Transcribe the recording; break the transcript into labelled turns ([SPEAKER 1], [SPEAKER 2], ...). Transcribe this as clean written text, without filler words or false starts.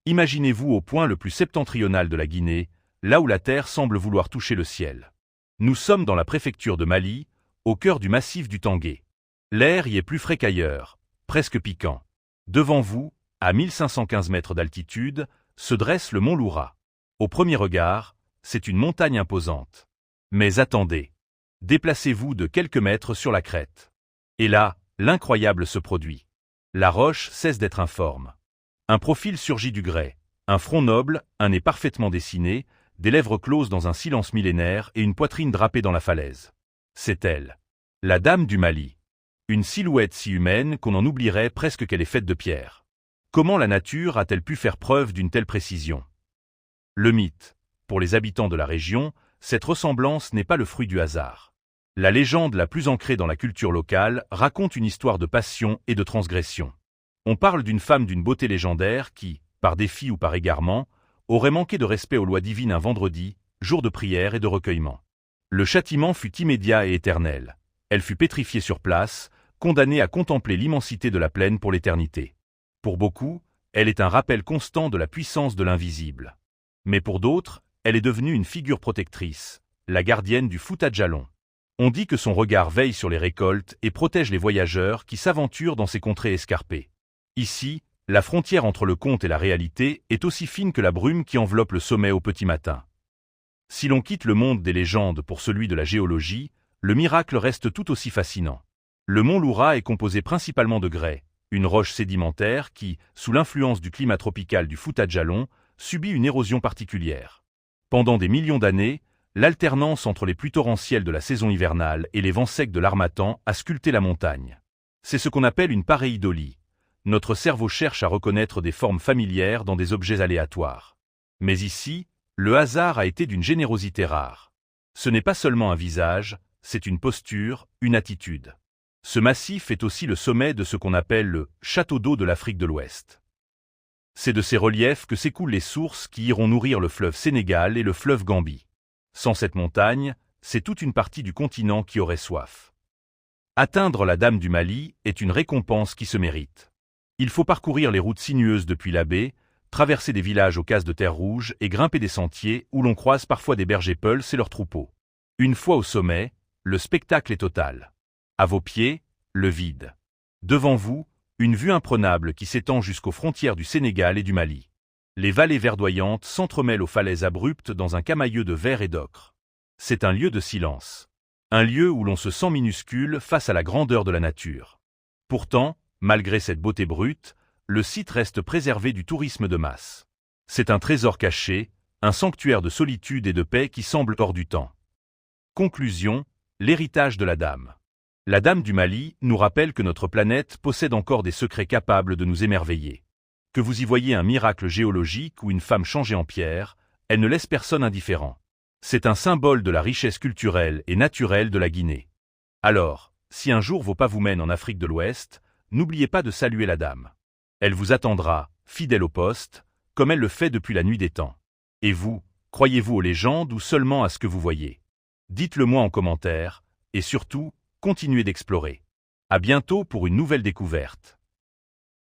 [SPEAKER 1] Imaginez-vous au point le plus septentrional de la Guinée, là où la terre semble vouloir toucher le ciel. Nous sommes dans la préfecture de Mali, au cœur du massif du Tangué. L'air y est plus frais qu'ailleurs, presque piquant. Devant vous, à 1515 mètres d'altitude, se dresse le mont Loura. Au premier regard, c'est une montagne imposante. Mais attendez. Déplacez-vous de quelques mètres sur la crête. Et là, l'incroyable se produit. La roche cesse d'être informe. Un profil surgit du grès, un front noble, un nez parfaitement dessiné, des lèvres closes dans un silence millénaire et une poitrine drapée dans la falaise. C'est elle, la dame du Mali. Une silhouette si humaine qu'on en oublierait presque qu'elle est faite de pierre. Comment la nature a-t-elle pu faire preuve d'une telle précision? Le mythe. Pour les habitants de la région, cette ressemblance n'est pas le fruit du hasard. La légende la plus ancrée dans la culture locale raconte une histoire de passion et de transgression. On parle d'une femme d'une beauté légendaire qui, par défi ou par égarement, aurait manqué de respect aux lois divines un vendredi, jour de prière et de recueillement. Le châtiment fut immédiat et éternel. Elle fut pétrifiée sur place, condamnée à contempler l'immensité de la plaine pour l'éternité. Pour beaucoup, elle est un rappel constant de la puissance de l'invisible. Mais pour d'autres, elle est devenue une figure protectrice, la gardienne du Fouta Djallon. On dit que son regard veille sur les récoltes et protège les voyageurs qui s'aventurent dans ces contrées escarpées. Ici, la frontière entre le conte et la réalité est aussi fine que la brume qui enveloppe le sommet au petit matin. Si l'on quitte le monde des légendes pour celui de la géologie, le miracle reste tout aussi fascinant. Le mont Loura est composé principalement de grès, une roche sédimentaire qui, sous l'influence du climat tropical du Fouta Djallon, subit une érosion particulière. Pendant des millions d'années, l'alternance entre les pluies torrentielles de la saison hivernale et les vents secs de l'harmattan a sculpté la montagne. C'est ce qu'on appelle une pareidolie. Notre cerveau cherche à reconnaître des formes familières dans des objets aléatoires. Mais ici, le hasard a été d'une générosité rare. Ce n'est pas seulement un visage, c'est une posture, une attitude. Ce massif est aussi le sommet de ce qu'on appelle le château d'eau de l'Afrique de l'Ouest. C'est de ces reliefs que s'écoulent les sources qui iront nourrir le fleuve Sénégal et le fleuve Gambie. Sans cette montagne, c'est toute une partie du continent qui aurait soif. Atteindre la Dame du Mali est une récompense qui se mérite. Il faut parcourir les routes sinueuses depuis la baie, traverser des villages aux cases de terre rouge et grimper des sentiers où l'on croise parfois des bergers peuls et leurs troupeaux. Une fois au sommet, le spectacle est total. À vos pieds, le vide. Devant vous, une vue imprenable qui s'étend jusqu'aux frontières du Sénégal et du Mali. Les vallées verdoyantes s'entremêlent aux falaises abruptes dans un camailleux de verre et d'ocre. C'est un lieu de silence. Un lieu où l'on se sent minuscule face à la grandeur de la nature. Pourtant, malgré cette beauté brute, le site reste préservé du tourisme de masse. C'est un trésor caché, un sanctuaire de solitude et de paix qui semble hors du temps. Conclusion, l'héritage de la Dame. La Dame du Mali nous rappelle que notre planète possède encore des secrets capables de nous émerveiller. Que vous y voyez un miracle géologique ou une femme changée en pierre, elle ne laisse personne indifférent. C'est un symbole de la richesse culturelle et naturelle de la Guinée. Alors, si un jour vos pas vous mènent en Afrique de l'Ouest, n'oubliez pas de saluer la Dame. Elle vous attendra, fidèle au poste, comme elle le fait depuis la nuit des temps. Et vous, croyez-vous aux légendes ou seulement à ce que vous voyez? Dites-le moi en commentaire, et surtout, continuez d'explorer. À bientôt pour une nouvelle découverte.